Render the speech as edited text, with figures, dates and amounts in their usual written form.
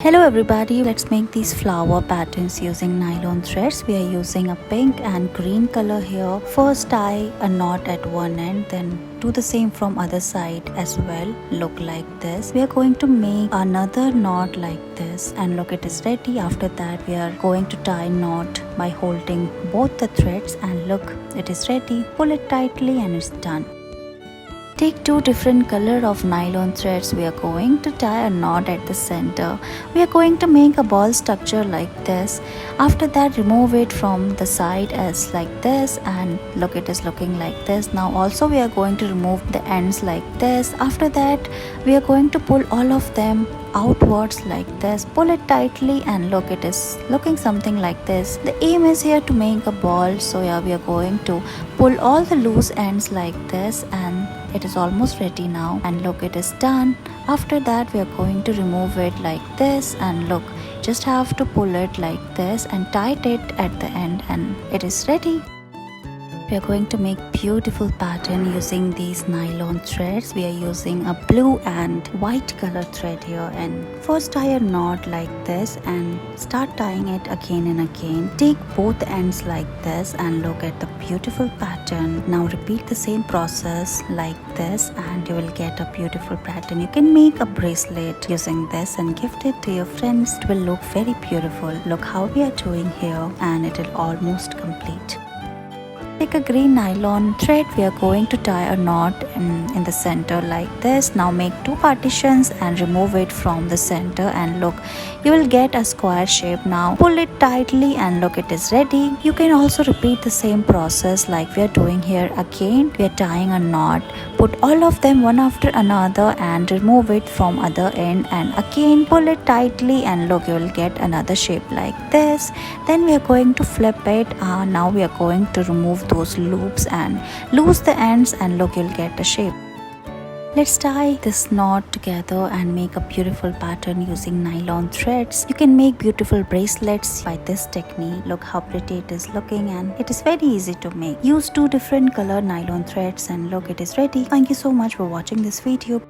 Hello everybody, let's make these flower patterns using nylon threads. We are using a pink and green color here. First tie a knot at one end, then do the same from other side as well. Look like this. We are going to make another knot like this and look, it is ready. After that we are going to tie knot by holding both the threads and look, it is ready. Pull it tightly and it's done. Take two different color of nylon threads. We are going to tie a knot at the center. We are going to make a ball structure like this. After that, remove it from the side as like this and look, it is looking like this. Now also we are going to remove the ends like this. After that we are going to pull all of them outwards like this. Pull it tightly and look, it is looking something like this. The aim is here to make a ball, so yeah, we are going to pull all the loose ends like this and it is almost ready now and look, it is done. After that we are going to remove it like this and look, just have to pull it like this and tight it at the end and it is ready. We are going to make beautiful pattern using these nylon threads. We are using a blue and white color thread here, and first tie a knot like this and start tying it again and again. Take both ends like this and look at the beautiful pattern. Now repeat the same process like this and you will get a beautiful pattern. You can make a bracelet using this and gift it to your friends. It will look very beautiful. Look how we are doing here and it will almost complete. Take a green nylon thread. We are going to tie a knot in the center like this. Now make two partitions and remove it from the center and look, you will get a square shape. Now pull it tightly and look, it is ready. You can also repeat the same process like we are doing here. Again we are tying a knot, put all of them one after another and remove it from other end and again pull it tightly and look, you will get another shape like this. Then we are going to flip it. Now we are going to remove those loops and loose the ends and look, you'll get a shape. Let's tie this knot together and make a beautiful pattern using nylon threads. You can make beautiful bracelets by this technique. Look how pretty it is looking and it is very easy to make. Use two different color nylon threads and look, it is ready. Thank you so much for watching this video.